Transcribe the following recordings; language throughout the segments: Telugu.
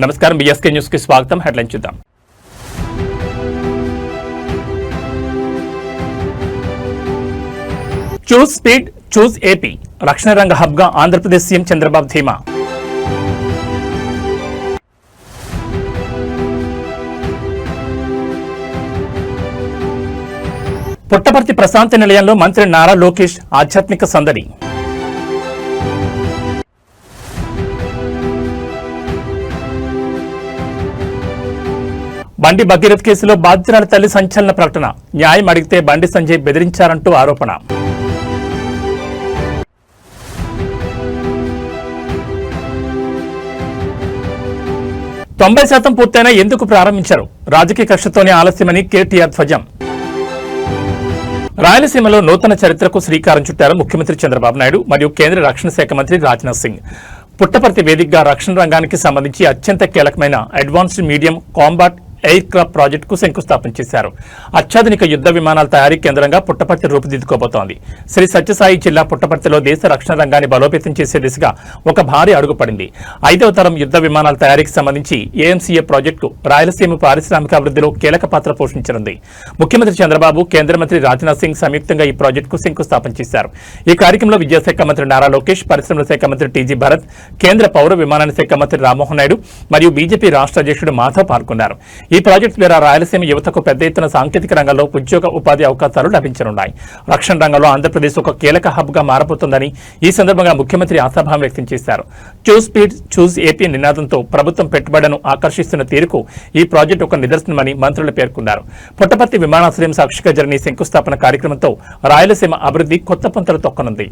నమస్కారం, బిఎస్కే న్యూస్ కి స్వాగతం. హెడ్లైన్ చూద్దాం. చూస్ స్పీడ్, చూస్ ఏపీ. రక్షణ రంగ హబ్ గా ఆంధ్రప్రదేశ్ సీఎం చంద్రబాబు ధీమా. పుట్టపర్తి ప్రశాంతి నిలయంలో మంత్రి నారా లోకేష్ ఆధ్యాత్మిక సందడి. బండి భగీరథ్ కేసులో బాధితురాలి తల్లి సంచలన ప్రకటన. న్యాయం అడిగితే బండి సంజయ్ బెదిరించారంటూ ఆరోపణ. తొంభై శాతం పూర్తయినా ఎందుకు ప్రారంభించారు? రాజకీయ కక్షతోనే ఆలస్యమని కేటీఆర్ ధ్వజం. రాయలసీమలో నూతన చరిత్రకు శ్రీకారం చుట్టారు ముఖ్యమంత్రి చంద్రబాబు నాయుడు మరియు కేంద్ర రక్షణ శాఖ మంత్రి రాజ్నాథ్ సింగ్. పుట్టపర్తి వేదికగా రక్షణ రంగానికి సంబంధించి అత్యంత కీలకమైన advanced medium combat aircraft ప్రాజెక్టుకు శంకుస్థాపన చేశారు. అత్యాధునిక యుద్ధ విమానాల తయారీ కేంద్రంగా పుట్టపర్తి రూపుదిద్దుకోబోతోంది. శ్రీ సత్యసాయి జిల్లా పుట్టపర్తిలో దేశ రక్షణ రంగాన్ని బలోపేతం చేసే దిశగా ఒక భారీ అడుగు పడింది. 5వ తరం యుద్ధ విమానాల తయారీకి సంబంధించి ఏఎంసీఏ ప్రాజెక్టు రాయలసీమ పారిశ్రామిక అభివృద్ధిలో కీలక పాత్ర పోషించనుంది. ముఖ్యమంత్రి చంద్రబాబు, కేంద్ర మంత్రి రాజ్నాథ్ సింగ్ సంయుక్తంగా ఈ ప్రాజెక్టుకు శంకుస్థాపన చేశారు. ఈ కార్యక్రమంలో విద్యాశాఖ మంత్రి నారా లోకేష్, పరిశ్రమల శాఖ మంత్రి టీజీ భరత్, కేంద్ర పౌర విమానయాన శాఖ మంత్రి రామ్మోహన్ నాయుడు మరియు బీజేపీ రాష్ట్ర అధ్యక్షుడు మాధవ్ పాల్గొన్నారు. ఈ ప్రాజెక్టు ద్వారా రాయలసీమ యువతకు పెద్ద ఎత్తున సాంకేతిక రంగంలో ఉద్యోగ ఉపాధి అవకాశాలు లభించనున్నాయి. రక్షణ రంగంలో ఆంధ్రప్రదేశ్ ఒక కీలక హబ్ గా మారబోతోందని ఈ సందర్భంగా ముఖ్యమంత్రి ఆశాభావం వ్యక్తం చేశారు. చూస్ స్పీడ్, చూస్ ఏపీ నినాదంతో ప్రభుత్వం పెట్టుబడులను ఆకర్షిస్తున్న తీరుకు ఈ ప్రాజెక్టు ఒక నిదర్శనమని మంత్రులు పేర్కొన్నారు. పుట్టపర్తి విమానాశ్రయం సాక్షిగా జరిగిన శంకుస్థాపన కార్యక్రమంతో రాయలసీమ అభివృద్ధి కొత్త పుంతలు తొక్కనుంది.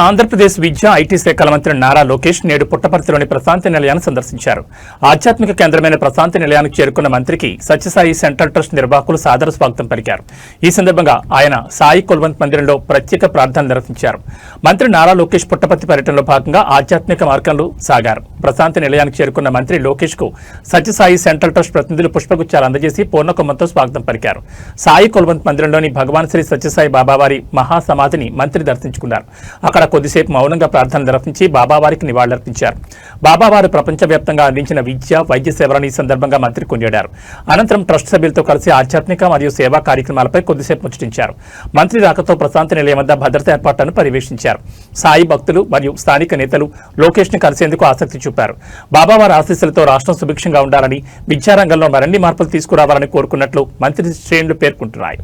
ఆంధ్రప్రదేశ్ విద్యా ఐటీ శాఖల మంత్రి నారా లోకేష్ నేడు పుట్టపర్తిలోని ప్రశాంతి నిలయాన్ని సందర్శించారు. ఆధ్యాత్మిక కేంద్రమైన ప్రశాంతి నిలయానికి చేరుకున్న మంత్రికి సత్యసాయి సెంట్రల్ ట్రస్ట్ నిర్వాహకులు సాదర స్వాగతం పలికారు. ఈ సందర్భంగా ఆయన సాయి కుల్వంత్ మందిరంలో ప్రత్యేక ప్రార్థనలు నిర్వహించారు. మంత్రి నారా లోకేష్ పుట్టపర్తి పర్యటనలో భాగంగా ఆధ్యాత్మిక మార్గంలో సాగారు. ప్రశాంతి నిలయానికి చేరుకున్న మంత్రి లోకేష్ కు సత్యసాయి సెంట్రల్ ట్రస్ట్ ప్రతినిధులు పుష్పగుచ్చాలు అందజేసి పూర్ణకొమ్మంతో స్వాగతం పలికారు. సాయి కుల్వంత్ మందిరంలోని భగవాన్ శ్రీ సత్యసాయి బాబావారి మహాసమాధిని మంత్రి దర్శించుకున్నారు. అక్కడ కొద్దిసేపు మౌనంగా ప్రార్థన నిర్వహించి బాబావారికి నివాళులర్పించారు. బాబావారు ప్రపంచవ్యాప్తంగా అందించిన విద్య, వైద్య సేవలను ఈ సందర్భంగా మంత్రి కొనియాడారు. అనంతరం ట్రస్ట్ సభ్యులతో కలిసి ఆధ్యాత్మిక మరియు సేవా కార్యక్రమాలపై కొద్దిసేపు ముచ్చటించారు. మంత్రి రాకతో ప్రశాంతి నిలయం వద్ద భద్రతా ఏర్పాట్లను పర్యవేక్షించారు. సాయి భక్తులు మరియు స్థానిక నేతలు లోకేష్ ని కలిసేందుకు ఆసక్తి చూపారు. బాబావారి ఆశీస్సులతో రాష్ట్రం సుభిక్షంగా ఉండాలని, విద్యారంగంలో మరిన్ని మార్పులు తీసుకురావాలని కోరుకున్నట్లు మంత్రి శ్రేణులు పేర్కొంటున్నాయి.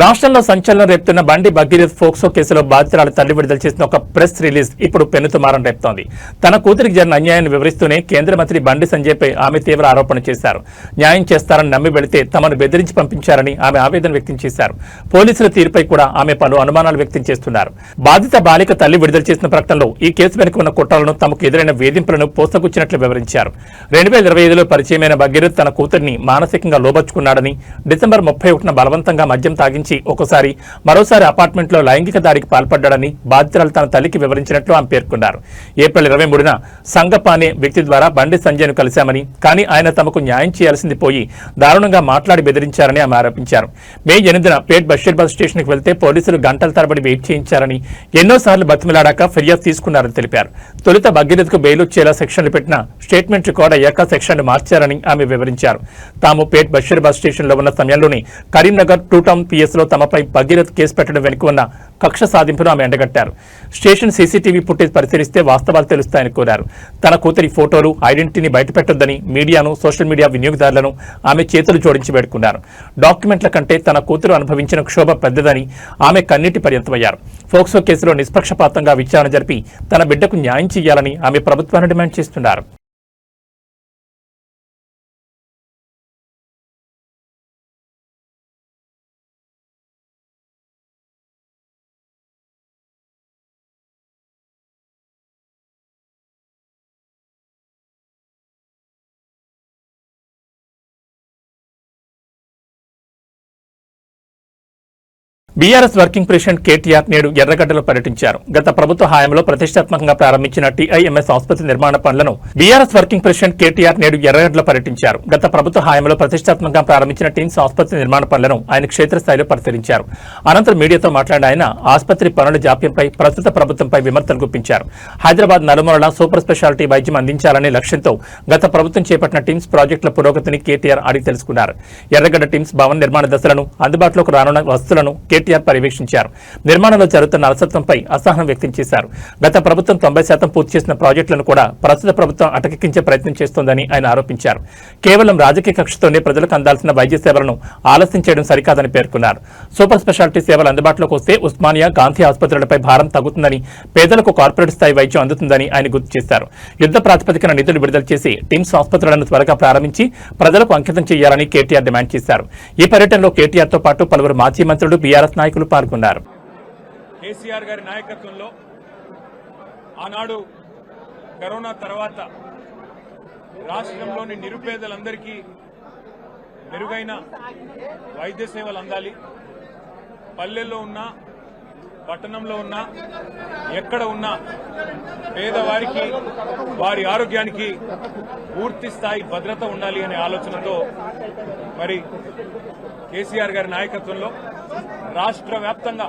రాష్ట్రంలో సంచలనం రేపుతున్న బండి భగీరథ్ ఫోక్సో కేసులో బాధితురాలు తల్లి విడుదల చేసిన ఒక ప్రెస్ రిలీజ్ ఇప్పుడు పెనుతుమారం రేపుతోంది. తన కూతురికి జరిగిన అన్యాయాన్ని వివరిస్తూనే కేంద్ర మంత్రి బండి సంజయ్పై ఆమె తీవ్ర ఆరోపణ చేశారు. న్యాయం చేస్తారని నమ్మి వెళితే తమను బెదిరించి పంపించారని ఆమె ఆవేదన వ్యక్తం చేశారు. పోలీసుల తీరుపై కూడా ఆమె పలు అనుమానాలు వ్యక్తం చేస్తున్నారు. బాధిత బాలిక తల్లి విడుదల చేసిన ప్రకటనలో ఈ కేసు వెనుక ఉన్న కుట్రలను, తమకు ఎదురైన వేధింపులను పోసగుచ్చినట్లు వివరించారు. 2025లో పరిచయమైన భగీరథ్ తన కూతురిని మానసికంగా లోబర్చుకున్నాడని, డిసెంబర్ 31న బలవంతంగా మద్యం తాగించి ఒకసారి మరోసారి అపార్ట్మెంట్లో లైంగిక దాడికి పాల్పడ్డాడని బాధితురాలు తన తల్లికి వివరించినట్లు ఆమె పేర్కొన్నారు. ఏప్రిల్ 23న సంగప్ప అనే వ్యక్తి ద్వారా బండి సంజయ్ను కలిశామని, కానీ ఆయన తమకు న్యాయం చేయాల్సింది పోయి దారుణంగా మాట్లాడి బెదిరించారని ఆమె ఆరోపించారు. మే 8న పేట్ బషీర్బాద్ స్టేషన్కి వెళ్తే పోలీసులు గంటల తరబడి వెయిట్ చేయించారని, ఎన్నోసార్లు బతిమిలాడాక ఫిర్యాదు తీసుకున్నారని తెలిపారు. తొలుత భగీరథ్కు బెయిల్ వచ్చేలా సెక్షన్లు పెట్టిన స్టేట్మెంట్ రికార్డ్ అయ్యాక సెక్షన్లు మార్చారని ఆమె వివరించారు. తాము పేట్ బషీర్బాద్ స్టేషన్లో ఉన్న సమయంలోనే కరీంనగర్ 2 టౌన్ పిఎస్లో తమపై భగీరథ్ కేసు పెట్టడం వెనుక ఉన్న కక్ష సాధింపును ఆమె ఎండగట్టారు. స్టేషన్ సీసీటీవీ ఫుటేజ్ పరిశీలిస్తే వాస్తవాలు తెలుస్తాయని కోరారు. తన కూతురి ఫోటోలు, ఐడెంటిటీని బయటపెట్టొద్దని మీడియాను, సోషల్ మీడియా వినియోగదారులను ఆమె చేతులు జోడించి వేడుకున్నారు. డాక్యుమెంట్ల కంటే తన కూతురు అనుభవించిన క్షోభ పెద్దదని ఆమె కన్నీటి పర్యంతమయ్యారు. ఫోక్సో కేసులో నిష్పక్షపాతంగా విచారణ జరిపి తన బిడ్డకు న్యాయం చేయాలని ఆమె ప్రభుత్వాన్ని డిమాండ్ చేస్తున్నారు. బీఆర్ఎస్ వర్కింగ్ ప్రెసిడెంట్ కేటీఆర్ నేడు ఎర్రగడ్డలో పర్యటించారు. గత ప్రభుత్వ హయాంలో ప్రతిష్టాత్మకంగా ప్రారంభించిన టీఐఎంఎస్ ఆసుపత్రి నిర్మాణ పనులను బీఆర్ఎస్ వర్కింగ్ ప్రెసిడెంట్ కేటీఆర్ నేడు ఎర్రగడ్డలో పర్యటించారు. గత ప్రభుత్వ హయాంలో ప్రతిష్టాత్మకంగా ప్రారంభించిన టిమ్స్ ఆసుపత్రి నిర్మాణ పనులను ఆయన క్షేత్రస్థాయిలో పరిశీలించారు. అనంతరం మీడియాతో మాట్లాడిన ఆయన ఆసుపత్రి పనుల జాప్యంపై ప్రస్తుత ప్రభుత్వంపై విమర్శలు గుప్పించారు. హైదరాబాద్ నలుమూలలా సూపర్ స్పెషాలిటీ వైద్యం అందించాలనే లక్ష్యంతో గత ప్రభుత్వం చేపట్టిన టిమ్స్ ప్రాజెక్టుల పురోగతిని కేటీఆర్ అడిగి తెలుసుకున్నారు. ఎర్రగడ్డ టిమ్స్ భవన నిర్మాణ దశలను, అందుబాటులోకి రానున్న వస్తువులను కేటీఆర్ పర్యవేక్షించారు. నిర్మాణంలో జరుగుతున్న అలసత్వంపై అసహనం వ్యక్తం చేశారు. గత ప్రభుత్వం 90% పూర్తి చేసిన ప్రాజెక్టులను కూడా ప్రస్తుత ప్రభుత్వం అటకెక్కించే ప్రయత్నం చేస్తోందని ఆయన ఆరోపించారు. కేవలం రాజకీయ కక్షతోనే ప్రజలకు అందాల్సిన వైద్య సేవలను ఆలస్యం చేయడం సరికాదని పేర్కొన్నారు. సూపర్ స్పెషాలిటీ సేవలు అందుబాటులోకి వస్తే ఉస్మానియా, గాంధీ ఆసుపత్రులపై భారం తగ్గుతుందని, పేదలకు కార్పొరేట్ స్థాయి వైద్యం అందుతుందని ఆయన గుర్తు చేశారు. యుద్ధ ప్రాతిపదికన నిధులు విడుదల చేసి టిమ్స్ ఆసుపత్రులను త్వరగా ప్రారంభించి ప్రజలకు అంకితం చేయాలని కేటీఆర్ డిమాండ్ చేశారు. ఈ పర్యటనలో కేటీఆర్ తో పాటు పలువురు మాజీ మంత్రులు, బీఆర్ఎస్ నాయకులు పాల్గొన్నారు. కేసీఆర్ గారి నాయకత్వంలో ఆనాడు కరోనా తర్వాత రాష్ట్రంలోని నిరుపేదలందరికీ మెరుగైన వైద్య సేవలు అందాలి, పల్లెల్లో ఉన్న, పట్టణంలో ఉన్న, ఎక్కడ ఉన్నా పేదవారికి వారి ఆరోగ్యానికి పూర్తి స్థాయి భద్రత ఉండాలి అనే ఆలోచనతో మరి కేసీఆర్ గారి నాయకత్వంలో రాష్ట్ర వ్యాప్తంగా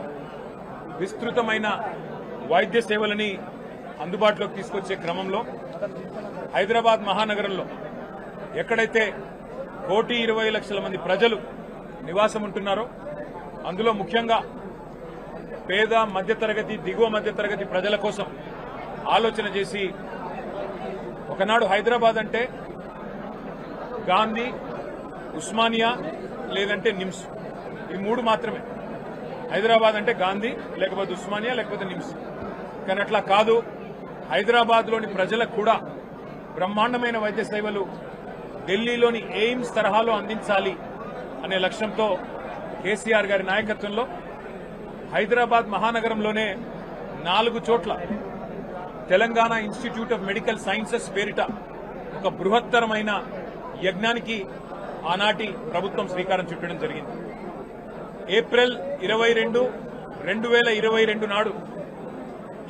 విస్తృతమైన వైద్య సేవలని అందుబాటులోకి తీసుకొచ్చే క్రమంలో హైదరాబాద్ మహానగరంలో ఎక్కడైతే 1,20,00,000 మంది ప్రజలు నివాసం ఉంటున్నారో అందులో ముఖ్యంగా పేద, మధ్యతరగతి, దిగువ మధ్యతరగతి ప్రజల కోసం ఆలోచన చేసి ఒకనాడు హైదరాబాద్ అంటే గాంధీ, ఉస్మానియా లేదంటే నిమ్స్, ఈ 3 మాత్రమే. హైదరాబాద్ అంటే గాంధీ, లేకపోతే ఉస్మానియా, లేకపోతే నిమ్స్. కానీ అట్లా కాదు, హైదరాబాద్లోని ప్రజలకు కూడా బ్రహ్మాండమైన వైద్య సేవలు ఢిల్లీలోని ఎయిమ్స్ తరహాలో అందించాలి అనే లక్ష్యంతో కేసీఆర్ గారి నాయకత్వంలో హైదరాబాద్ మహానగరంలోనే 4 చోట్ల Telangana institute of medical sciences పేరిట ఒక బృహత్తరమైన యజ్ఞానికి ఆనాటి ప్రభుత్వం శ్రీకారం చుట్టడం జరిగింది. ఏప్రిల్ 22, 2022 నాడు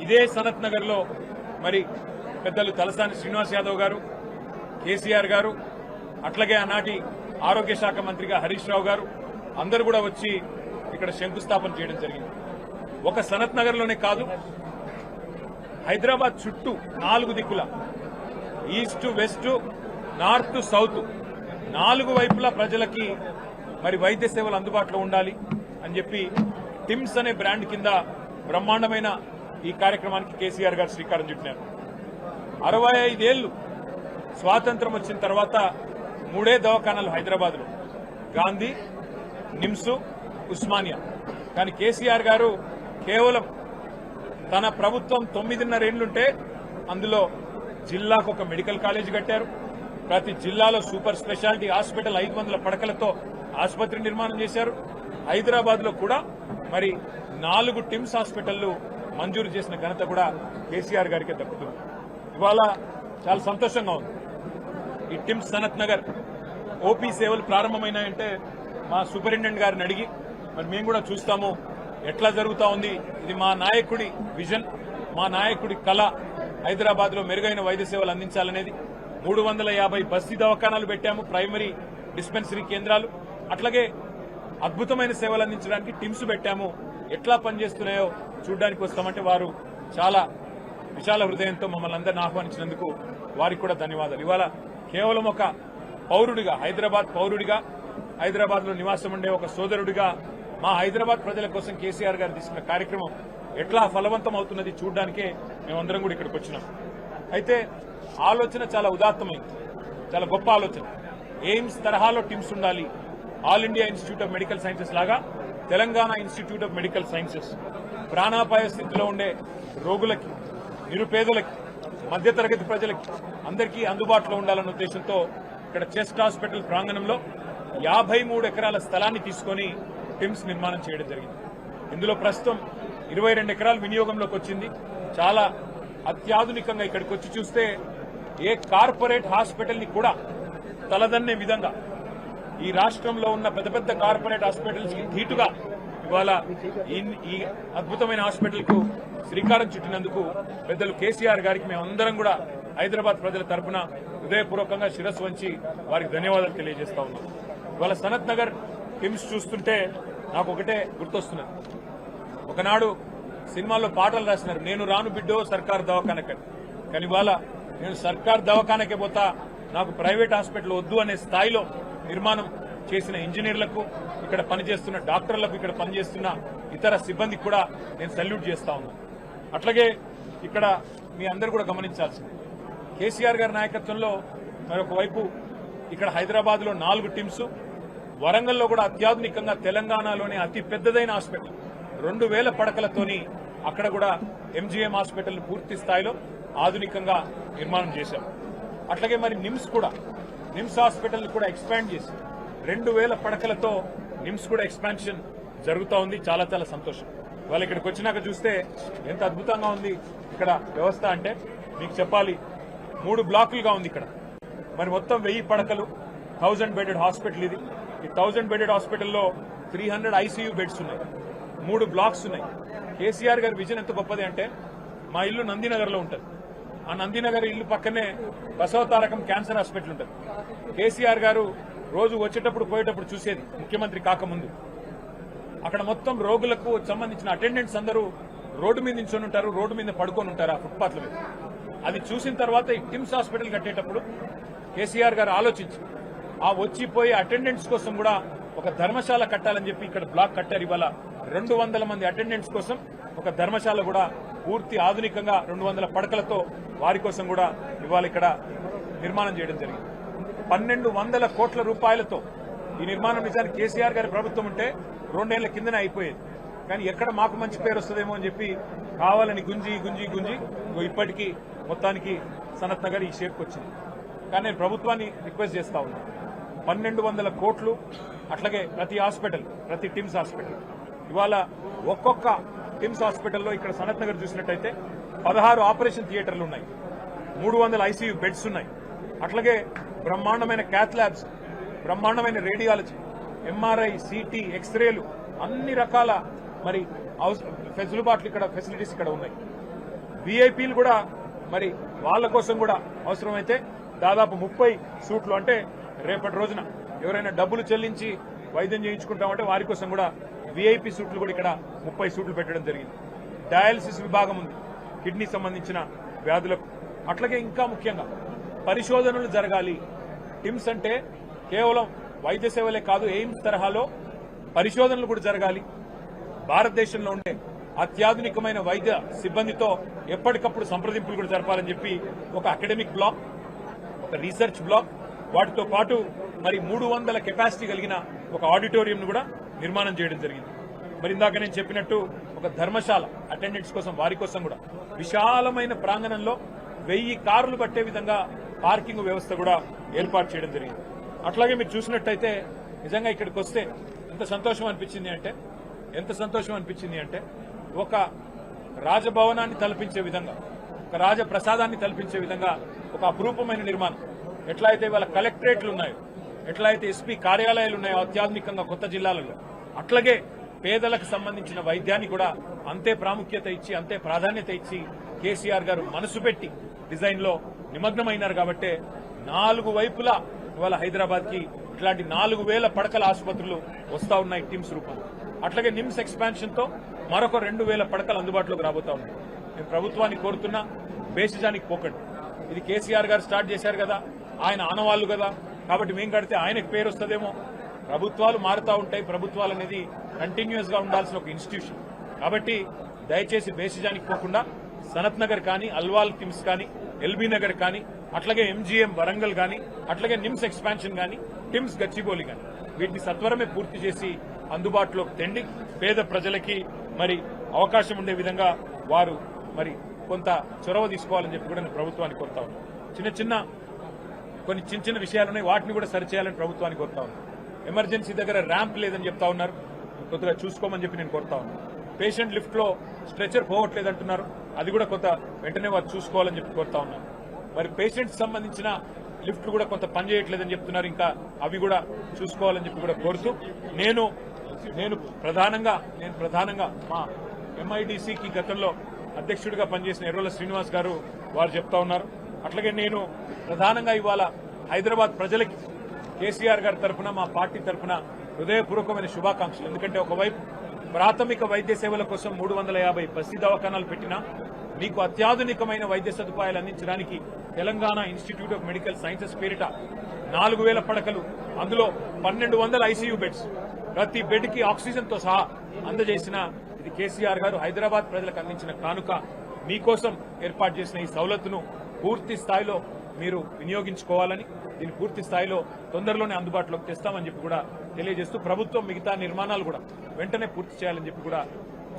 ఇదే సనత్ నగర్ లో మరి పెద్దలు తలసాని శ్రీనివాస్ యాదవ్ గారు, కేసీఆర్ గారు, అట్లాగే ఆనాటి ఆరోగ్య శాఖ మంత్రిగా హరీష్ రావు గారు అందరూ కూడా వచ్చి ఇక్కడ శంకుస్థాపన చేయడం జరిగింది. ఒక సనత్ నగర్ లోనే కాదు, హైదరాబాద్ చుట్టూ 4 దిక్కుల, ఈస్ట్, వెస్ట్, నార్త్, సౌత్ 4 వైపులా ప్రజలకి మరి వైద్య సేవలు అందుబాటులో ఉండాలి అని చెప్పి టిమ్స్ అనే బ్రాండ్ కింద బ్రహ్మాండమైన ఈ కార్యక్రమానికి కేసీఆర్ గారు శ్రీకారం చుట్టినారు. 65 ఏళ్లు స్వాతంత్రం వచ్చిన తర్వాత 3 దవాఖానాలు హైదరాబాద్లో, గాంధీ, నిమ్స్, ఉస్మానియా. కానీ కేసీఆర్ గారు కేవలం తన ప్రభుత్వం 9.5 ఏళ్లుంటే అందులో జిల్లాకు ఒక మెడికల్ కాలేజీ కట్టారు. ప్రతి జిల్లాలో సూపర్ స్పెషాలిటీ హాస్పిటల్ 500 పడకలతో ఆసుపత్రి నిర్మాణం చేశారు. హైదరాబాద్ లో కూడా మరి 4 టిమ్స్ హాస్పిటళ్లు మంజూరు చేసిన ఘనత కూడా కేసీఆర్ గారికి దక్కుతుంది. ఇవాళ చాలా సంతోషంగా ఉంది. ఈ టిమ్స్ సనత్ నగర్ ఓపీ సేవలు ప్రారంభమైనాయంటే మా సూపరింటెండెంట్ గారిని అడిగి మరి మేము కూడా చూస్తాము ఎట్లా జరుగుతా ఉంది. ఇది మా నాయకుడి విజన్, మా నాయకుడి కళ. హైదరాబాద్ లో మెరుగైన వైద్య సేవలు అందించాలనేది. 350 బస్తీ దవాఖానాలు పెట్టాము, ప్రైమరీ డిస్పెన్సరీ కేంద్రాలు. అట్లాగే అద్భుతమైన సేవలు అందించడానికి టిమ్స్ పెట్టాము. ఎట్లా పనిచేస్తున్నాయో చూడడానికి వస్తామంటే వారు చాలా విశాల హృదయంతో మమ్మల్ని అందరిని ఆహ్వానించినందుకు వారికి కూడా ధన్యవాదాలు. ఇవాళ కేవలం ఒక పౌరుడిగా, హైదరాబాద్ పౌరుడిగా, హైదరాబాద్ లో నివాసం ఉండే ఒక సోదరుడిగా మా హైదరాబాద్ ప్రజల కోసం కేసీఆర్ గారు తీసుకున్న కార్యక్రమం ఎట్లా ఫలవంతం అవుతున్నది చూడడానికే మేమందరం కూడా ఇక్కడికి వచ్చినాం. అయితే ఆలోచన చాలా ఉదాత్తమైంది, చాలా గొప్ప ఆలోచన. ఎయిమ్స్ తరహాలో టిమ్స్ ఉండాలి. All India institute of medical sciences లాగా Telangana institute of medical sciences ప్రాణాపాయ స్థితిలో ఉండే రోగులకి, నిరుపేదలకి, మధ్యతరగతి ప్రజలకి అందరికీ అందుబాటులో ఉండాలన్న ఉద్దేశంతో ఇక్కడ చెస్ట్ హాస్పిటల్ ప్రాంగణంలో 53 ఎకరాల స్థలాన్ని తీసుకొని టిమ్స్ నిర్మాణం చేయడం జరిగింది. ఇందులో ప్రస్తుతం 22 ఎకరాలు వినియోగంలోకి వచ్చింది. చాలా అత్యాధునికంగా ఇక్కడికి వచ్చి చూస్తే ఏ కార్పొరేట్ హాస్పిటల్ ని కూడా తలదన్నే విధంగా ఈ రాష్ట్రంలో ఉన్న పెద్ద పెద్ద కార్పొరేట్ హాస్పిటల్స్ కి ధీటుగా ఇవాళ ఈ అద్భుతమైన హాస్పిటల్ కు శ్రీకారం చుట్టినందుకు పెద్దలు కేసీఆర్ గారికి మేమందరం కూడా హైదరాబాద్ ప్రజల తరఫున హృదయపూర్వకంగా శిరస్సు వంచి వారికి ధన్యవాదాలు తెలియజేస్తా ఉన్నాం. ఇవాళ సనత్ నగర్ టిమ్స్ చూస్తుంటే నాకు ఒకటే గుర్తొస్తున్నది. ఒకనాడు సినిమాల్లో పాటలు రాసినారు, నేను రాను బిడ్డో సర్కార్ దవాఖానకని. కానీ ఇవాళ నేను సర్కార్ దవాఖానకే పోతా, నాకు ప్రైవేట్ హాస్పిటల్ వద్దు అనే స్థాయిలో నిర్మాణం చేసిన ఇంజనీర్లకు, ఇక్కడ పనిచేస్తున్న డాక్టర్లకు, ఇక్కడ పనిచేస్తున్న ఇతర సిబ్బందికి కూడా నేను సల్యూట్ చేస్తా ఉన్నాను. అట్లాగే ఇక్కడ మీ అందరూ కూడా గమనించాల్సింది, కేసీఆర్ గారి నాయకత్వంలో మరొక వైపు ఇక్కడ హైదరాబాద్ లో 4 టిమ్స్, వరంగల్లో కూడా అత్యాధునికంగా తెలంగాణలోనే అతి పెద్దదైన హాస్పిటల్ 2000 పడకలతోని అక్కడ కూడా ఎంజీఎం హాస్పిటల్ పూర్తి స్థాయిలో ఆధునికంగా నిర్మాణం చేశాం. అట్లాగే మరి నిమ్స్ హాస్పిటల్ కూడా ఎక్స్పాండ్ చేసి 2000 పడకలతో నిమ్స్ కూడా ఎక్స్పాన్షన్ జరుగుతూ ఉంది. చాలా చాలా సంతోషం. వాళ్ళు ఇక్కడికి వచ్చినాక చూస్తే ఎంత అద్భుతంగా ఉంది ఇక్కడ వ్యవస్థ అంటే మీకు చెప్పాలి. 3 బ్లాకులుగా ఉంది ఇక్కడ. మరి మొత్తం 1000 పడకలు, 1000 బెడెడ్ హాస్పిటల్ ఇది. ఈ 1000 బెడెడ్ హాస్పిటల్లో 300 ఐసీయూ బెడ్స్ ఉన్నాయి, 3 బ్లాక్స్ ఉన్నాయి. కేసీఆర్ గారి విజన్ ఎంత గొప్పది అంటే, మా ఇల్లు నందినగర్ లో ఉంటుంది. ఆ నందినగర్ ఇల్లు పక్కనే బసవతారకం క్యాన్సర్ హాస్పిటల్ ఉంటుంది. కేసీఆర్ గారు రోజు వచ్చేటప్పుడు పోయేటప్పుడు చూసేది, ముఖ్యమంత్రి కాకముందు. అక్కడ మొత్తం రోగులకు సంబంధించిన అటెండెంట్స్ అందరూ రోడ్డు మీద నించొని ఉంటారు, రోడ్డు మీద పడుకొని ఉంటారు ఆ ఫుట్పాత్ల మీద. అది చూసిన తర్వాత ఈ టిమ్స్ హాస్పిటల్ కట్టేటప్పుడు కేసీఆర్ గారు ఆలోచించి ఆ వచ్చిపోయే అటెండెంట్స్ కోసం కూడా ఒక ధర్మశాల కట్టాలని చెప్పి ఇక్కడ బ్లాక్ కట్టారు. ఇవాళ 200 మంది అటెండెంట్స్ కోసం ఒక ధర్మశాల కూడా పూర్తి ఆధునికంగా 200 పడకలతో వారి కోసం కూడా ఇవాళ ఇక్కడ నిర్మాణం చేయడం జరిగింది. 1200 కోట్ల రూపాయలతో ఈ నిర్మాణం నిజానికి కేసీఆర్ గారి ప్రభుత్వం ఉంటే 2 ఏళ్ల కిందనే అయిపోయేది. కానీ ఎక్కడ మాకు మంచి పేరు వస్తుందేమో అని చెప్పి కావాలని గుంజి ఇప్పటికీ మొత్తానికి సనత్ నగర్ ఈ షేప్కి వచ్చింది. కానీ నేను ప్రభుత్వాన్ని రిక్వెస్ట్ చేస్తా ఉన్నాను, 1200 కోట్లు అట్లాగే ప్రతి టిమ్స్ హాస్పిటల్ ఇవాళ ఒక్కొక్క టిమ్స్ హాస్పిటల్లో ఇక్కడ సనత్ నగర్ చూసినట్టయితే 16 ఆపరేషన్ థియేటర్లు ఉన్నాయి, 300 ఐసీయూ బెడ్స్ ఉన్నాయి. అట్లాగే బ్రహ్మాండమైన క్యాత్ ల్యాబ్స్, బ్రహ్మాండమైన రేడియాలజీ, ఎంఆర్ఐ, సిటీ, ఎక్స్రేలు, అన్ని రకాల మరి ఫెసిలిటీస్ ఇక్కడ ఉన్నాయి. వీఐపీలు కూడా మరి వాళ్ళ కోసం కూడా అవసరమైతే దాదాపు 30 సూట్లు, అంటే రేపటి రోజున ఎవరైనా డబ్బులు చెల్లించి వైద్యం చేయించుకుంటామంటే వారి కోసం కూడా వీఐపీ సూట్లు కూడా ఇక్కడ 30 సూట్లు పెట్టడం జరిగింది. డయాలసిస్ విభాగం ఉంది కిడ్నీ సంబంధించిన వ్యాధులకు. అట్లాగే ఇంకా ముఖ్యంగా పరిశోధనలు జరగాలి. టిమ్స్ అంటే కేవలం వైద్య సేవలే కాదు, ఎయిమ్స్ తరహాలో పరిశోధనలు కూడా జరగాలి. భారతదేశంలో ఉండే అత్యాధునికమైన వైద్య సిబ్బందితో ఎప్పటికప్పుడు సంప్రదింపులు కూడా జరపాలని చెప్పి ఒక అకాడమిక్ బ్లాక్, ఒక రీసెర్చ్ బ్లాక్, వాటితో పాటు మరి 300 కెపాసిటీ కలిగిన ఒక ఆడిటోరియం కూడా నిర్మాణం చేయడం జరిగింది. మరి ఇందాక నేను చెప్పినట్టు ఒక ధర్మశాల అటెండెంట్స్ కోసం, వారి కోసం కూడా విశాలమైన ప్రాంగణంలో 1000 కార్లు పట్టే విధంగా పార్కింగ్ వ్యవస్థ కూడా ఏర్పాటు చేయడం జరిగింది. అట్లాగే మీరు చూసినట్టయితే నిజంగా ఇక్కడికి వస్తే ఎంత సంతోషం అనిపించింది అంటే ఒక రాజభవనాన్ని తలపించే విధంగా, ఒక రాజప్రసాదాన్ని తలపించే విధంగా ఒక అపురూపమైన నిర్మాణం. ఎట్లా అయితే వాళ్ళ కలెక్టరేట్లు ఉన్నాయో, ఎట్లా అయితే ఎస్పీ కార్యాలయాలు ఉన్నాయో అత్యాధునికంగా కొత్త జిల్లాలలో, అట్లాగే పేదలకు సంబంధించిన వైద్యాన్ని కూడా అంతే ప్రాముఖ్యత ఇచ్చి, అంతే ప్రాధాన్యత ఇచ్చి కేసీఆర్ గారు మనసు పెట్టి డిజైన్ లో నిమగ్నమైనారు. కాబట్టే 4 వైపులా ఇవాళ హైదరాబాద్ కి ఇట్లాంటి 4000 పడకల ఆసుపత్రులు వస్తా ఉన్నాయి టిమ్స్ రూపంలో. అట్లాగే నిమ్స్ ఎక్స్పాన్షన్ తో మరొక 2000 పడకలు అందుబాటులోకి రాబోతా ఉన్నాయి. నేను ప్రభుత్వాన్ని కోరుతున్నా, బేసిజానికి పోకండి. ఇది కేసీఆర్ గారు స్టార్ట్ చేశారు కదా, ఆయన ఆనవాళ్లు కదా, కాబట్టి మేం కడితే ఆయనకు పేరు వస్తుందేమో. ప్రభుత్వాలు మారుతూ ఉంటాయి. ప్రభుత్వాలు అనేది కంటిన్యూస్ గా ఉండాల్సిన ఒక ఇన్స్టిట్యూషన్. కాబట్టి దయచేసి బేసిజానికి పోకుండా సనత్ నగర్ కానీ, అల్వాల్ టిమ్స్ కానీ, ఎల్బీ నగర్ కానీ, అట్లాగే ఎంజీఎం వరంగల్ కానీ, అట్లాగే నిమ్స్ ఎక్స్పాన్షన్ కానీ, టిమ్స్ గచ్చిబౌలి కానీ, వీటిని సత్వరమే పూర్తి చేసి అందుబాటులోకి తెండి పేద ప్రజలకి మరి అవకాశం ఉండే విధంగా వారు మరి కొంత చొరవ తీసుకోవాలని చెప్పి కూడా నేను ప్రభుత్వాన్ని కోరుతా ఉన్నాను. కొన్ని చిన్న విషయాలు ఉన్నాయి, వాటిని కూడా సరిచేయాలని ప్రభుత్వాన్ని కోరుతా ఉన్నాను. ఎమర్జెన్సీ దగ్గర ర్యాంప్ లేదని చెప్తా ఉన్నారు, కొద్దిగా చూసుకోమని చెప్పి నేను కోరుతా ఉన్నాను. పేషెంట్ లిఫ్ట్ లో స్ట్రెచర్ పోవట్లేదంటున్నారు, అది కూడా కొంత వెంటనే వారు చూసుకోవాలని చెప్పి కోరుతా ఉన్నాను. మరి పేషెంట్స్ సంబంధించిన లిఫ్ట్లు కూడా కొంత పనిచేయట్లేదని చెప్తున్నారు, ఇంకా అవి కూడా చూసుకోవాలని చెప్పి కూడా కోరుతూ నేను ప్రధానంగా మా ఎంఐడిసికి గతంలో అధ్యక్షుడిగా పనిచేసిన ఎర్రోల శ్రీనివాస్ గారు వారు చెప్తా ఉన్నారు. అట్లాగే నేను ప్రధానంగా ఇవాళ హైదరాబాద్ ప్రజలకి కేసీఆర్ గారి తరఫున, మా పార్టీ తరఫున హృదయపూర్వకమైన శుభాకాంక్షలు. ఎందుకంటే ఒకవైపు ప్రాథమిక వైద్య సేవల కోసం 350 బస్తీ దవాఖానాలు పెట్టినా మీకు అత్యాధునికమైన వైద్య సదుపాయాలు అందించడానికి Telangana institute of medical sciences పేరిట 4000 పడకలు, అందులో 1200 ఐసీయూ బెడ్స్, ప్రతి బెడ్ కి ఆక్సిజన్ తో సహా అందజేసిన ఇది కేసీఆర్ గారు హైదరాబాద్ ప్రజలకు అందించిన కానుక. మీకోసం ఏర్పాటు చేసిన ఈ సౌలతును పూర్తి స్థాయిలో మీరు వినియోగించుకోవాలని, దీన్ని పూర్తి స్థాయిలో తొందరలోనే అందుబాటులోకి తెస్తామని చెప్పి కూడా తెలియజేస్తూ, ప్రభుత్వం మిగతా నిర్మాణాలు కూడా వెంటనే పూర్తి చేయాలని చెప్పి కూడా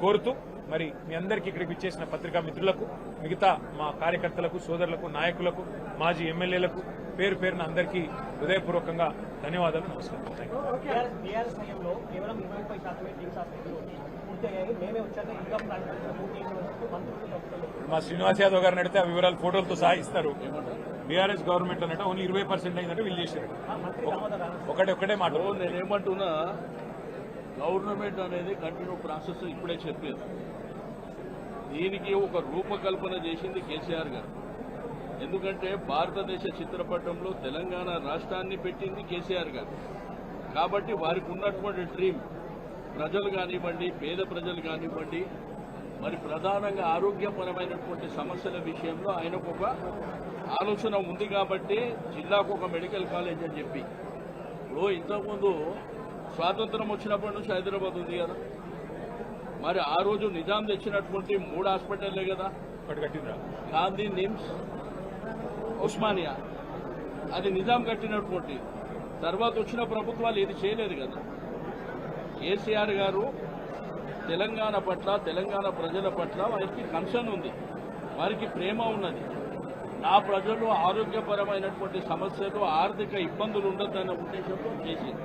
కోరుతూ, మరి మీ అందరికీ ఇక్కడికి విచ్చేసిన పత్రికా మిత్రులకు, మిగతా మా కార్యకర్తలకు, సోదరులకు, నాయకులకు, మాజీ ఎమ్మెల్యేలకు పేరు పేరున అందరికీ హృదయపూర్వకంగా ధన్యవాదాలు, నమస్కారం. మా శ్రీనివాస్ యాదవ్ గారిని అడిగితే ఆ వివరాలు ఫోటోలతో సహా ఇస్తారు. బీఆర్ఎస్ గవర్నమెంట్ అన్నట్టు ఓన్లీ 20% అయిందంటే వీళ్ళు చేశారు. ఒకటే మాట. నేనేమంటున్నా, గవర్నమెంట్ అనేది కంటిన్యూ ప్రాసెస్ ఇప్పుడే చెప్పారు. దీనికి ఒక రూపకల్పన చేసింది కేసీఆర్ గారు. ఎందుకంటే భారతదేశ చిత్రపటంలో తెలంగాణ రాష్ట్రాన్ని పెట్టింది కేసీఆర్ గారు. కాబట్టి వారికి ఉన్నటువంటి డ్రీమ్, ప్రజలు కానివ్వండి, పేద ప్రజలు కానివ్వండి, మరి ప్రధానంగా ఆరోగ్యపరమైనటువంటి సమస్యల విషయంలో ఆయనకు ఒక ఆలోచన ఉంది. కాబట్టి జిల్లాకు ఒక మెడికల్ కాలేజ్ అని చెప్పి, ఇప్పుడు ఇంతకుముందు స్వాతంత్రం వచ్చినప్పటి నుంచి హైదరాబాద్ ఉంది కదా, మరి ఆ రోజు నిజాం తెచ్చినటువంటి 3 హాస్పిటల్లే కదా, గాంధీ, నిమ్స్, ఉస్మానియా, అది నిజాం కట్టినటువంటి. తర్వాత వచ్చిన ప్రభుత్వాలు ఏది చేయలేదు కదా. కేసీఆర్ గారు తెలంగాణ పట్ల, తెలంగాణ ప్రజల పట్ల వారికి కన్సర్న్ ఉంది, వారికి ప్రేమ ఉన్నది. నా ప్రజలు ఆరోగ్యపరమైనటువంటి సమస్యలు, ఆర్థిక ఇబ్బందులు ఉండద్దన్న ఉద్దేశంతో చేసింది.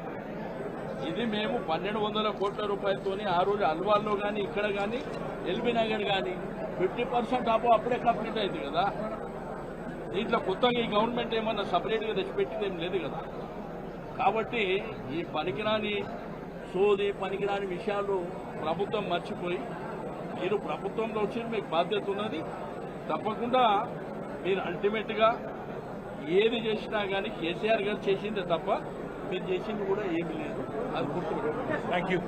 ఇది మేము 1200 కోట్ల రూపాయలతోని ఆ రోజు అల్వాల్లో కానీ, ఇక్కడ కానీ, ఎల్బీ నగర్ కానీ 50% అప్పుడే కంప్లీట్ అయింది కదా. దీంట్లో కొత్తగా ఈ గవర్నమెంట్ ఏమన్నా సపరేట్గా తెచ్చిపెట్టింది ఏం లేదు కదా. కాబట్టి ఈ పనికిరాని విషయాలు ప్రభుత్వం మర్చిపోయి, మీరు ప్రభుత్వంలో వచ్చి మీకు బాధ్యత ఉన్నది. తప్పకుండా మీరు అల్టిమేట్గా ఏది చేసినా కానీ కేసీఆర్ గారు చేసిందే తప్ప మీరు చేసింది కూడా ఏమీ లేదు. అది గుర్తుపెట్టుకోండి. Thank you.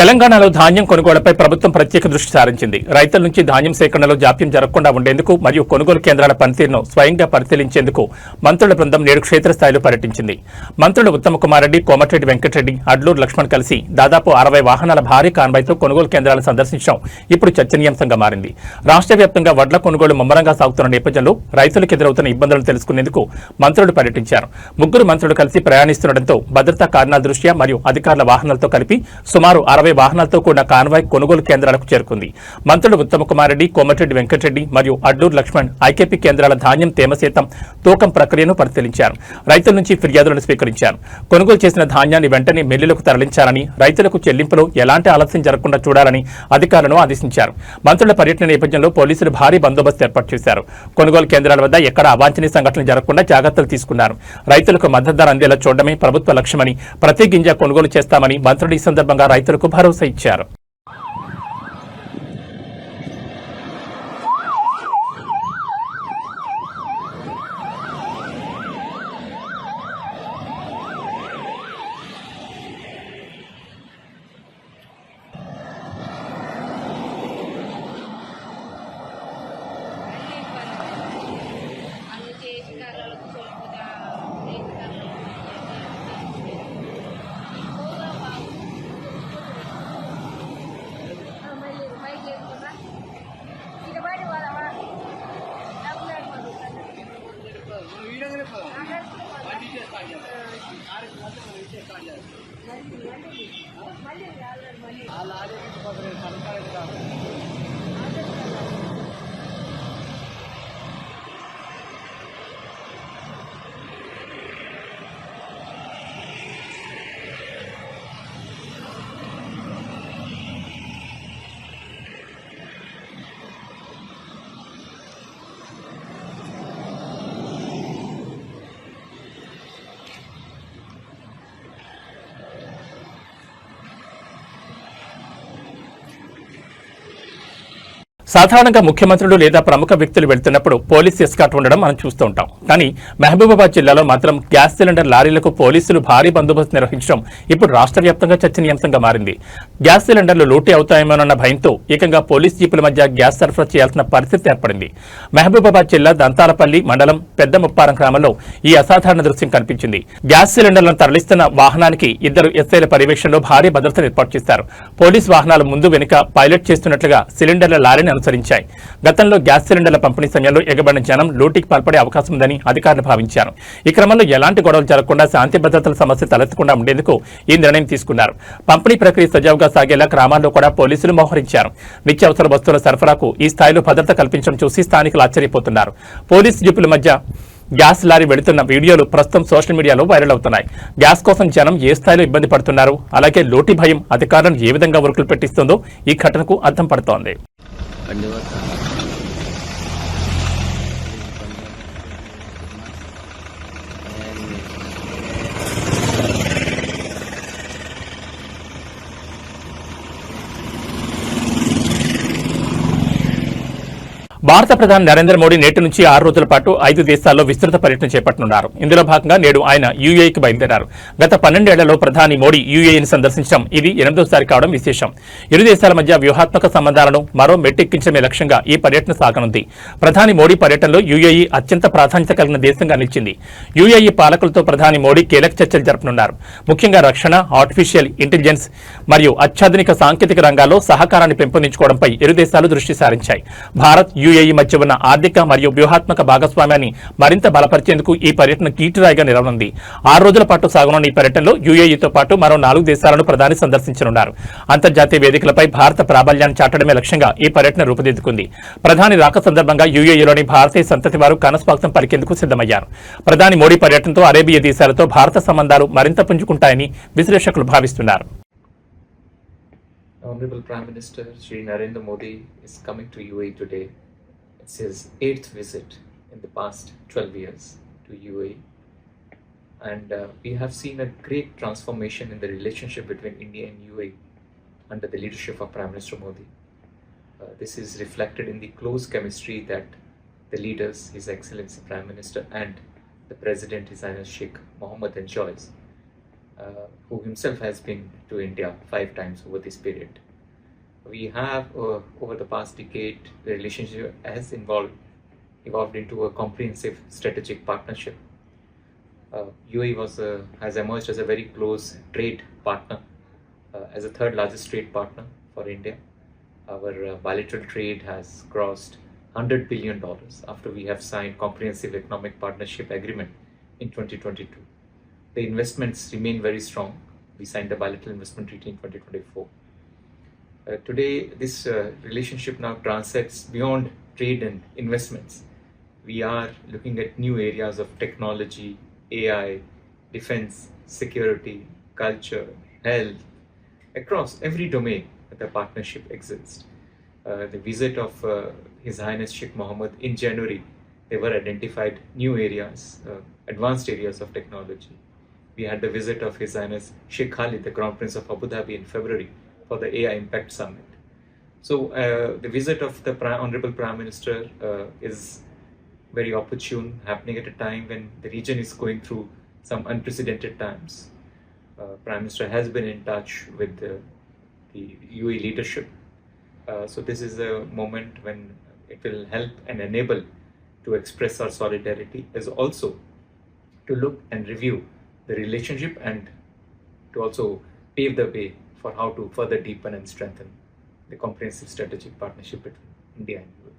తెలంగాణలో ధాన్యం కొనుగోలుపై ప్రభుత్వం ప్రత్యేక దృష్టి సారించింది. రైతుల నుంచి ధాన్యం సేకరణలో జాప్యం జరగకుండా ఉండేందుకు మరియు కొనుగోలు కేంద్రాల పనితీరును స్వయంగా పరిశీలించేందుకు మంత్రుల బృందం నేడు క్షేత్రస్థాయిలో పర్యటించింది. మంత్రులు ఉత్తమ్ కుమార్ రెడ్డి, కోమటిరెడ్డి వెంకటరెడ్డి, అడ్లూరు లక్ష్మణ్ కలిసి దాదాపు 60 వాహనాల భారీ కాన్వాయ్తో కొనుగోలు కేంద్రాలను సందర్శించడం ఇప్పుడు చర్చనీయాంశంగా మారింది. రాష్ట్ర వ్యాప్తంగా వడ్ల కొనుగోలు ముమ్మరంగా సాగుతున్న నేపథ్యంలో రైతులకు ఎదురవుతున్న ఇబ్బందులను తెలుసుకునేందుకు మంత్రులు పర్యటించారు. ముగ్గురు మంత్రులు కలిసి ప్రయాణిస్తుండటంతో భద్రతా కారణాల దృష్ట్యా మరియు అధికారుల వాహనాలతో కలిపి సుమారు 60 వాహనాలతో కూడిన కాన్వాయ్ కొనుగోలు కేంద్రాలకు చేరుకుంది. మంత్రులు ఉత్తమ్ కుమార్ రెడ్డి, కోమటిరెడ్డి వెంకటరెడ్డి మరియు అడ్లూరు లక్ష్మణ్ ఐకేపీ కేంద్రాల ధాన్యం తేమ శాతం తూకం ప్రక్రియను పరిశీలించారు. రైతుల నుంచి ఫిర్యాదులను స్వీకరించారు. కొనుగోలు చేసిన ధాన్యాన్ని వెంటనే మిల్లులకు తరలించాలని, రైతులకు చెల్లింపులో ఎలాంటి ఆలస్యం జరగకుండా చూడాలని అధికారులను ఆదేశించారు. మంత్రుల పర్యటన నేపథ్యంలో పోలీసులు భారీ బందోబస్తు ఏర్పాటు చేశారు. కొనుగోలు కేంద్రాల వద్ద ఎక్కడ అవాంఛనీయ సంఘటనలు జరగకుండా జాగ్రత్తలు తీసుకున్నారు. రైతులకు మద్దతు ధర అందేలా చూడడమే ప్రభుత్వ లక్ష్యమని, ప్రతి గింజ కొనుగోలు చేస్తామని మంత్రులు ఈ సందర్భంగా రైతులకు భరోసా ఇచ్చారు. సాధారణంగా ముఖ్యమంత్రులు లేదా ప్రముఖ వ్యక్తులు వెళ్తున్నప్పుడు పోలీస్ ఎస్కార్ట్ ఉండడం మనం చూస్తూ ఉంటాం. కానీ మహబూబాబాద్ జిల్లాలో మాత్రం గ్యాస్ సిలిండర్ లారీలకు పోలీసులు భారీ బందోబస్తు నిర్వహించడం ఇప్పుడు రాష్ట్ర వ్యాప్తంగా చర్చనీయాంశంగా మారింది. గ్యాస్ సిలిండర్లు లూటీ అవుతాయేమోనన్న భయంతో ఏకంగా పోలీస్ జీపుల మధ్య గ్యాస్ సరఫరా చేయాల్సిన పరిస్థితి ఏర్పడింది. మహబూబాబాద్ జిల్లా దంతాలపల్లి మండలం పెద్ద ముప్పారం గ్రామంలో ఈ అసాధారణ దృశ్యం కనిపించింది. గ్యాస్ సిలిండర్లను తరలిస్తున్న వాహనానికి 2 ఎస్ఐల పర్యవేక్షణలో భారీ భద్రతను ఏర్పాటు చేశారు. పోలీస్ వాహనాలు ముందు వెనుక పైలట్ చేస్తున్నట్లుగా సిలిండర్ల లారీని అనుసరించాయి. గతంలో గ్యాస్ సిలిండర్ల పంపిణీ సమయంలో ఎగబడిన జనం లూటీకి పాల్పడే అవకాశం ఉందని అధికారులు భావించారు. ఈ క్రమంలో ఎలాంటి గొడవలు జరగకుండా శాంతి భద్రతల సమస్య తలెత్తకుండా ఉండేందుకు ఈ నిర్ణయం తీసుకున్నారు. పంపిణీ ప్రక్రియ సజావుగా సాగేలా గ్రామాల్లో కూడా పోలీసులు మోహరించారు. నిత్యావసర వస్తువుల సరఫరాకు ఈ స్థాయిలో భద్రత కల్పించడం చూసి స్థానికులు ఆశ్చర్యపోతున్నారు. పోలీసు జీపుల మధ్య గ్యాస్ లారీ వెళుతున్న వీడియోలు ప్రస్తుతం సోషల్ మీడియాలో వైరల్ అవుతున్నాయి. గ్యాస్ కోసం జనం ఏ స్థాయిలో ఇబ్బంది పడుతున్నారు, అలాగే లోటీ భయం అధికారులను ఏ విధంగా ఉరుకులు పెట్టిస్తుందో ఈ ఘటనకు అర్థం పడుతోంది. భారత ప్రధాని నరేంద్ర మోడీ నేటి నుంచి 6 రోజుల పాటు 5 దేశాల్లో విస్తృత పర్యటన చేపట్టనున్నారు. ఇందులో భాగంగా నేడు ఆయన యూఏఈకి బయలుదేరారు. గత 12 ఏళ్లలో ప్రధాని మోడీ యూఏఈని సందర్శించడం ఇది 8వ కావడం విశేషం. ఇరు దేశాల మధ్య వ్యూహాత్మక సంబంధాలను మరో మెట్టెక్కించడమే లక్ష్యంగా ఈ పర్యటన సాగనుంది. ప్రధాని మోడీ పర్యటనలో యూఏఈ అత్యంత ప్రాధాన్యత కలిగిన దేశంగా నిలిచింది. యూఏఈ పాలకులతో ప్రధాని మోడీ కీలక చర్చలు జరపనున్నారు. ముఖ్యంగా రక్షణ, ఆర్టిఫిషియల్ ఇంటెలిజెన్స్ మరియు అత్యాధునిక సాంకేతిక రంగాల్లో సహకారాన్ని పెంపొందించుకోవడంపై ఇరు దేశాలు దృష్టి సారించాయి. భారత్ యూఏఈ మధ్య ఉన్న ఆర్థిక మరియు వ్యూహాత్మక భాగస్వామ్యాన్ని మరింత బలపరిచేందుకు ఈ పర్యటన కీటురాయిగా నిలవనుంది. 6 రోజుల పాటు సాగనున్న ఈ పర్యటనలో యూఏఈతో పాటు మరో 4 దేశాలను ప్రధాని సందర్శించనున్నారు. అంతర్జాతీయ వేదికలపై భారత ప్రాబల్యాన్ని చాటడమే లక్ష్యంగా ఈ పర్యటన రూపుదిద్దుకుంది. ప్రధాని రాక సందర్భంగా యూఏఈలోని భారతీయ సంతతి వారు కనస్వాగతం పలికేందుకు సిద్ధమయ్యారు. ప్రధాని మోడీ పర్యటనతో అరేబియా దేశాలతో భారత సంబంధాలు మరింత పుంజుకుంటాయని విశ్లేషకులు భావిస్తున్నారు. Honorable Prime Minister Shri Narendra Modi is coming to UAE today. It's his 8th visit in the past 12 years to UAE. And we have seen a great transformation in the relationship between India and UAE under the leadership of Prime Minister Modi. This is reflected in the close chemistry that the leaders, His Excellency Prime Minister and the President, His Highness Sheikh Mohammed enjoys. who himself has been to India 5 times over this period. We have, over the past decade, the relationship has evolved into a comprehensive strategic partnership. UAE has emerged as a very close trade partner, as a third largest trade partner for India. Our bilateral trade has crossed $100 billion after we have signed comprehensive economic partnership agreement in 2022. The investments remain very strong. We signed the bilateral investment treaty in 2024. Today, this relationship now transcends beyond trade and investments. We are looking at new areas of technology, AI, defense, security, culture, health. Across every domain, the partnership exists. The visit of His Highness Sheikh Mohammed in January, there were identified new areas, advanced areas of technology. We had the visit of His Highness Sheikh Khalid, the Crown Prince of Abu Dhabi, in February for the AI Impact Summit. So the visit of the Honorable Prime Minister is very opportune, happening at a time when the region is going through some unprecedented times. Prime Minister has been in touch with the UAE leadership. So this is a moment when it will help and enable to express our solidarity, as also to look and review the relationship and to also pave the way for how to further deepen and strengthen the comprehensive strategic partnership between India and UAE.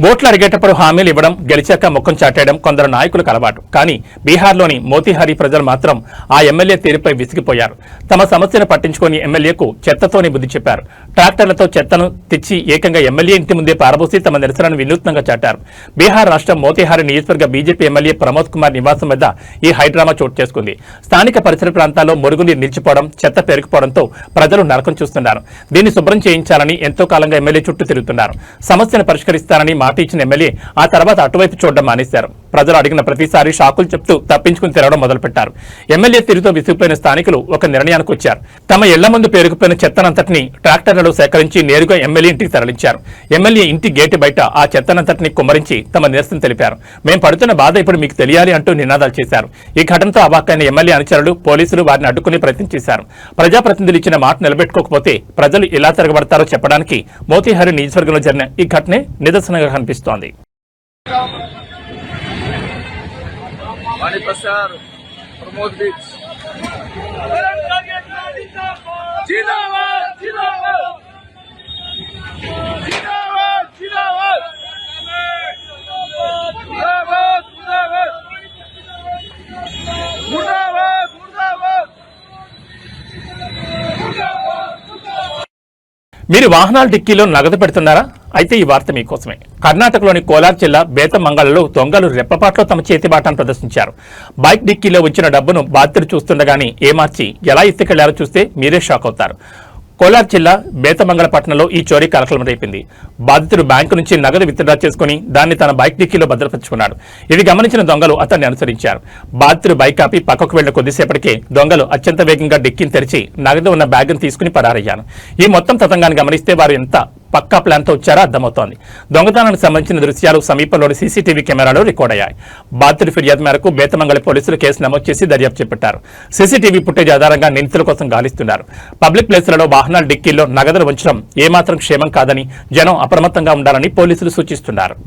ఓట్లు అడిగేటప్పుడు హామీలు ఇవ్వడం, గెలిచాక ముఖం చాటేయడం కొందరు నాయకులకు అలవాటు. కానీ బీహార్లోని మోతీహారీ ప్రజలు మాత్రం ఆ ఎమ్మెల్యే తీరుపై విసిగిపోయారు. తమ సమస్యను పట్టించుకొని ఎమ్మెల్యేకు చెత్తతోనే బుద్ధి చెప్పారు. ట్రాక్టర్లతో చెత్తను తెచ్చి ఏకంగా ఎమ్మెల్యే ఇంటి ముందే పారబోసి తమ నిరసనను వినూత్నంగా చాటారు. బీహార్ రాష్ట్రం మోతీహారీ నియోజకవర్గ బీజేపీ ఎమ్మెల్యే ప్రమోద్ కుమార్ నివాసం వద్ద ఈ హైడ్రామా చోటు చేసుకుంది. స్థానిక పరిసర ప్రాంతాల్లో మురుగునీరు నిలిచిపోవడం, చెత్త పెరిగిపోవడంతో ప్రజలు నరకం చూస్తున్నారు. దీన్ని శుభ్రం చేయించాలని ఎంతో కాలంగా ఎమ్మెల్యే చుట్టూ తిరుగుతున్నారు. సమస్యను పరిష్కరిస్తారని మాట ఇచ్చిన ఎమ్మెల్యే ఆ తర్వాత అటువైపు చూడడం మానేశారు. ప్రజలు అడిగిన ప్రతిసారి షాకులు చెప్తూ తప్పించుకుని తిరగడం మొదలుపెట్టారు. ఎమ్మెల్యే తీరుతో విసిగిపోయిన స్థానికులు ఒక నిర్ణయానికి వచ్చారు. తమ ఇళ్ల ముందు పేరుకుపోయిన చెత్తనంతటిని ట్రాక్టర్లలో సేకరించి నేరుగా ఎమ్మెల్యే ఇంటికి తరలించారు. ఎమ్మెల్యే ఇంటి గేటు బయట ఆ చెత్తనంతటిని కుమ్మరించి తమ నిరసన తెలిపారు. మేం పడుతున్న బాధ ఇప్పుడు మీకు తెలియాలి అంటూ నినాదాలు చేశారు. ఈ ఘటనతో అవాక్కైన ఎమ్మెల్యే అనుచరులు, పోలీసులు వారిని అడ్డుకునే ప్రయత్నం చేశారు. ప్రజాప్రతినిధులు ఇచ్చిన మాట నిలబెట్టుకోకపోతే ప్రజలు ఎలా తిరగబడతారో చెప్పడానికి మోతీహారీ నియోజకవర్గంలో జరిగిన ఈ ఘటనే నిదర్శనంగా కనిపిస్తోంది. మీరు వాహనాల డిక్కీలో నగదు పెడుతున్నారా? అయితే ఈ వార్త మీకోసమే. కర్ణాటకలోని కోలార్ జిల్లా బేతమంగళలో దొంగలు రెప్పపాట్లో తమ చేతిబాటాను ప్రదర్శించారు. బైక్ డిక్కీలో ఉంచిన డబ్బును బాధితులు చూస్తుండగానే ఏమార్చి ఎలా ఎత్తుకెళ్లారో చూస్తే మీరే షాక్ అవుతారు. కోలార్ జిల్లా బేతమంగళ పట్టణంలో ఈ చోరీ కలకలం రేపింది. బాధితుడు బ్యాంకు నుంచి నగదు విత్డ్రా చేసుకుని దాన్ని తన బైక్ డిక్కీలో భద్రపరుచుకున్నాడు. ఇది గమనించిన దొంగలు అతన్ని అనుసరించారు. బాధితుడు బైక్ ఆపి పక్కకు వెళ్లిన కొద్దిసేపటికే దొంగలు అత్యంత వేగంగా డిక్కీని తెరిచి నగదు ఉన్న బ్యాగ్ను తీసుకుని పరారయ్యారు. ఈ మొత్తం తతంగాన్ని గమనిస్తే వారు ఎంత పక్కా ప్లాన్తో వచ్చారో అర్థమవుతోంది. దొంగతనానికి సంబంధించిన దృశ్యాలు సమీపంలోని సీసీటీవీ కెమెరాలో రికార్డ్ అయ్యాయి. బాధితుడి ఫిర్యాదు మేరకు బేతమంగళ పోలీసులు కేసు నమోదు చేసి దర్యాప్తు చేపట్టారు. సీసీటీవీ ఫుటేజ్ ఆధారంగా నిందితుల కోసం గాలిస్తున్నారు. పబ్లిక్ ప్లేసులలో వాహనాల డిక్కీల్లో నగదులు ఉంచడం ఏమాత్రం క్షేమం కాదని, జనం అప్రమత్తంగా ఉండాలని పోలీసులు సూచిస్తున్నారు.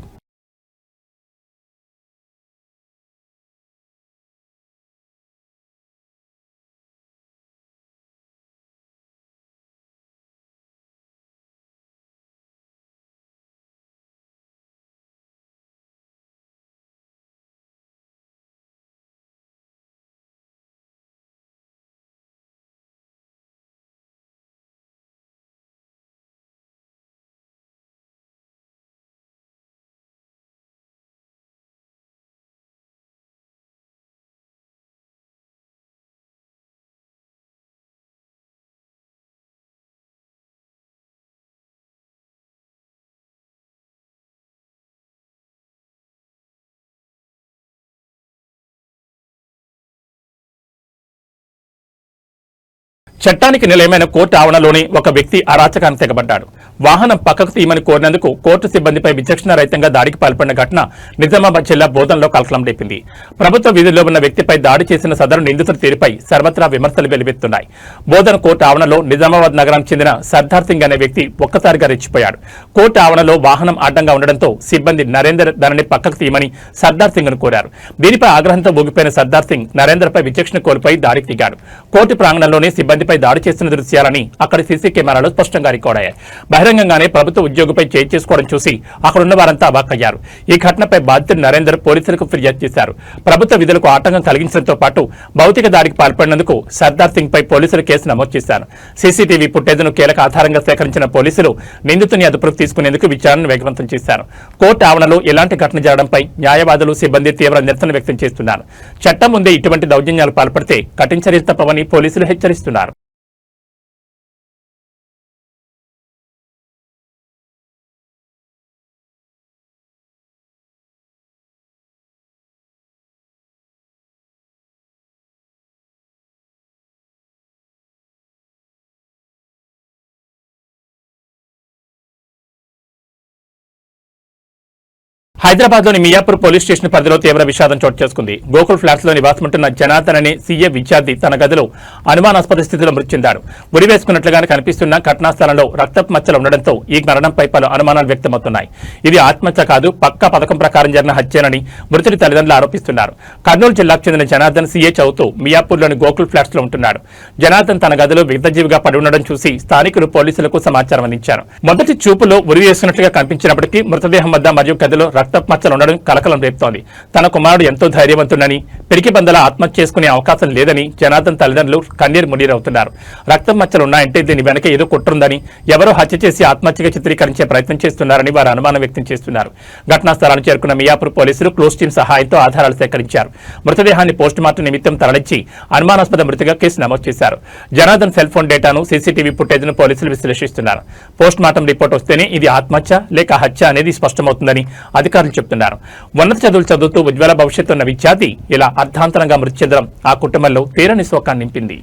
చట్టానికి నిలయమైన కోర్టు ఆవరణలోని ఒక వ్యక్తి అరాచకానికి తెగబడ్డాడు. వాహనం పక్కకు తీయమని కోరినందుకు కోర్టు సిబ్బందిపై విచక్షణారహితంగా దాడికి పాల్పడిన ఘటన నిజామాబాద్ జిల్లా బోధనలో కలకలం రేపింది. ప్రభుత్వ విధుల్లో ఉన్న వ్యక్తిపై దాడి చేసిన సదరు నిందితుల తీరుపై సర్వత్రా విమర్శలు వెలువెత్తున్నాయి. బోధన కోర్టు ఆవరణలో నిజామాబాద్ నగరానికి చెందిన సర్దార్ సింగ్ అనే వ్యక్తి ఒక్కసారిగా రెచ్చిపోయాడు. కోర్టు ఆవరణలో వాహనం అడ్డంగా ఉండడంతో సిబ్బంది నరేందర్ దానిని పక్కకు తీయమని సర్దార్ సింగ్ ను కోరారు. దీనిపై ఆగ్రహంతో ఊగిపోయిన సర్దార్ సింగ్ నరేందర్పై విచక్షణ కోల్పోయి దాడికి దిగాడు. కోర్టు ప్రాంగణంలోనే సిబ్బందిపై దాడి చేస్తున్న దృశ్యాలని అక్కడి సీసీ కెమెరాలో స్పష్టంగా రికార్డయ్యాయి. బహిరంగంగానే ప్రభుత్వ ఉద్యోగిపై చేయి చేసుకోవడం చూసి అక్కడున్న వారంతా అవాక్కయ్యారు. ఈ ఘటనపై బాధితుడు నరేందర్ పోలీసులకు ఫిర్యాదు చేశారు. ప్రభుత్వ విధులకు ఆటంకం కలిగించడంతో పాటు భౌతిక దాడికి పాల్పడినందుకు సర్దార్ సింగ్ పై పోలీసులు కేసు నమోదు చేశారు. సీసీటీవీ ఫుటేజ్ను కీలక ఆధారంగా సేకరించిన పోలీసులు నిందితుని అదుపులోకి తీసుకునేందుకు విచారణను వేగవంతం చేశారు. కోర్టు ఆవరణలో ఇలాంటి ఘటన జరగడంపై న్యాయవాదులు సిబ్బంది తీవ్ర నిరసన వ్యక్తం చేస్తున్నారు. చట్టం ముందే ఇటువంటి దౌర్జన్యాలు పాల్పడితే కఠిన చర్యలు తప్పవని పోలీసులు హెచ్చరిస్తున్నారు. హైదరాబాద్లోని మియాపూర్ పోలీస్ స్టేషన్ పరిధిలో తీవ్ర విషాదం చోటు చేసుకుంది. గోకుల్ ఫ్లాట్స్ లో నివాసముంటున్న జనార్దన్ అనే సీఏ విద్యార్థి తన గదిలో అనుమానాస్పద స్థితిలో మృతి చెందాడు. ఉరి వేసుకున్నట్లుగానే కనిపిస్తున్న ఘటనా స్థలంలో రక్తపు మచ్చలు ఉండడంతో ఈ మరణంపై పలు అనుమానాలు వ్యక్తమవుతున్నాయి. ఇది ఆత్మహత్య కాదు, పక్కా పథకం ప్రకారం జరిగిన హత్యేనని మృతుడి తల్లిదండ్రులు ఆరోపిస్తున్నారు. కర్నూలు జిల్లాకు చెందిన జనార్దన్ సీఏ చదువుతూ మియాపూర్లోని గోకుల్ ఫ్లాట్స్ లో ఉంటున్నాడు. జనార్దన్ తన గదిలో విగ్ధజీవిగా పడి ఉండడం చూసి స్థానికులు పోలీసులకు సమాచారం అందించారు. మొదటి చూపులో ఉరి వేసుకున్నట్లుగా కనిపించినప్పటికీ మృతదేహం వద్ద మరియు గదిలో రక్తపు మచ్చలు ఉండడం కలకలం రేపుతోంది. తన కుమారుడు ఎంతో ధైర్యవంతుడని, పిరికి బందలా ఆత్మహత్య చేసుకునే అవకాశం లేదని జనార్దన్ తల్లిదండ్రులు కన్నీరు మున్నీరవుతున్నారు. రక్తం మచ్చలు ఉన్నాయంటే దీని వెనక ఏదో కుట్రుందని, ఎవరో హత్య చేసి ఆత్మహత్యగా చిత్రీకరించే ప్రయత్నం చేస్తున్నారని వారు అనుమానం వ్యక్తం చేస్తున్నారు. ఘటనా స్థలానికి చేరుకున్న మియాపూర్ పోలీసులు క్లోజ్ టీం సహాయంతో ఆధారాలు సేకరించారు. మృతదేహాన్ని పోస్టుమార్టం నిమిత్తం తరలించి అనుమానాస్పద మృతిగా కేసు నమోదు చేశారు. జనార్దన్ సెల్ ఫోన్ డేటాను, సీసీటీవీ ఫుటేజ్ను పోలీసులు విశ్లేషిస్తున్నారు. పోస్టుమార్టం రిపోర్ట్ వస్తేనే ఇది ఆత్మహత్య లేక హత్య అనేది స్పష్టమవుతుందని అధికారులు చెప్తున్నారు. ఉన్నత చదువులు చదువుతూ ఉజ్వల భవిష్యత్తు ఉన్న విద్యార్థి ఇలా అర్ధాంతరంగా మృతి చెందడం ఆ కుటుంబంలో తీరని శోకాన్ని నింపింది.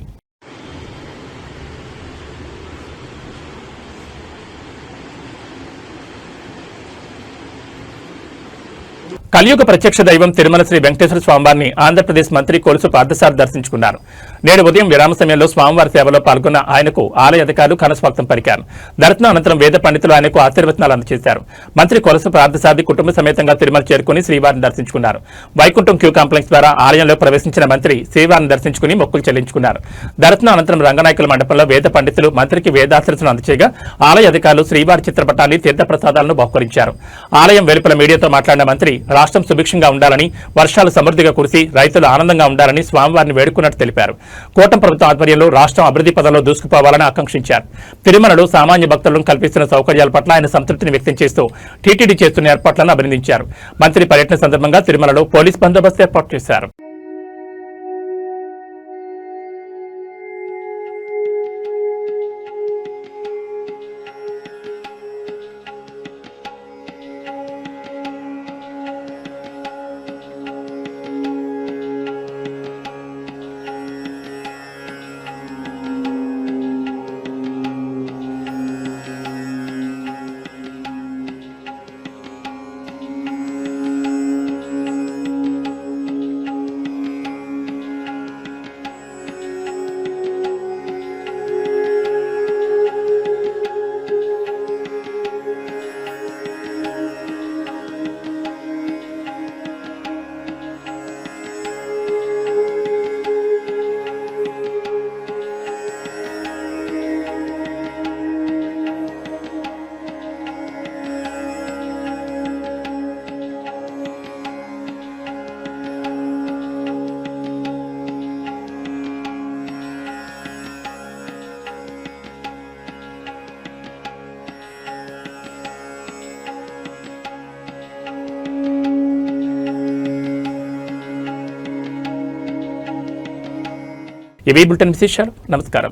కలియుగ ప్రత్యక్ష దైవం తిరుమల శ్రీ వెంకటేశ్వర స్వామివారిని ఆంధ్రప్రదేశ్ మంత్రి కొలుసు పార్థసారథి దర్శించుకున్నారు. నేడు ఉదయం విరామ సమయంలో స్వామివారి సేవలో పాల్గొన్న ఆయనకు ఆలయ అధికారులు ఘనస్వాగతం పలికారు. దర్శనం అనంతరం వేద పండితులు ఆయనకు ఆశీర్వచనాలు అందజేశారు. మంత్రి కొలుసు పార్థసారథి కుటుంబ సమేతంగా తిరుమల చేరుకుని శ్రీవారిని దర్శించుకున్నారు. వైకుంఠం క్యూ కాంప్లెక్స్ ద్వారా ఆలయంలో ప్రవేశించిన మంత్రి శ్రీవారిని దర్శించుకుని మొక్కులు చెల్లించుకున్నారు. దర్శనం అనంతరం రంగనాయకుల మండపంలో వేద పండితులు మంత్రికి వేదాశీర్వచనం అందజేయగా ఆలయ అధికారులు శ్రీవారి చిత్రపటాన్ని తీర్థప్రసాదాలను బహుకరించారు. ఆలయం వెలుపల మీడియాతో మాట్లాడిన మంత్రి రాష్ట్రం సుభిక్షంగా ఉండాలని, వర్షాలు సమృద్ధిగా కురిసి రైతులు ఆనందంగా ఉండాలని స్వామివారిని వేడుకున్నట్టు తెలిపారు. కూటమి ప్రభుత్వం ఆధ్వర్యంలో రాష్ట్రం అభివృద్ధి పదంలో దూసుకుపోవాలని ఆకాంక్షించారు. తిరుమలలో సామాన్య భక్తులను కల్పిస్తున్న సౌకర్యాల పట్ల ఆయన సంతృప్తిని వ్యక్తం చేస్తూ టీటీడీ చేస్తున్న ఏర్పాట్లను అభినందించారు. మంత్రి పర్యటన సందర్భంగా తిరుమలలో పోలీస్ బందోబస్తు ఏర్పాటు చేశారు. ఇవి బులెటిన్ విశేషాలు. నమస్కారం.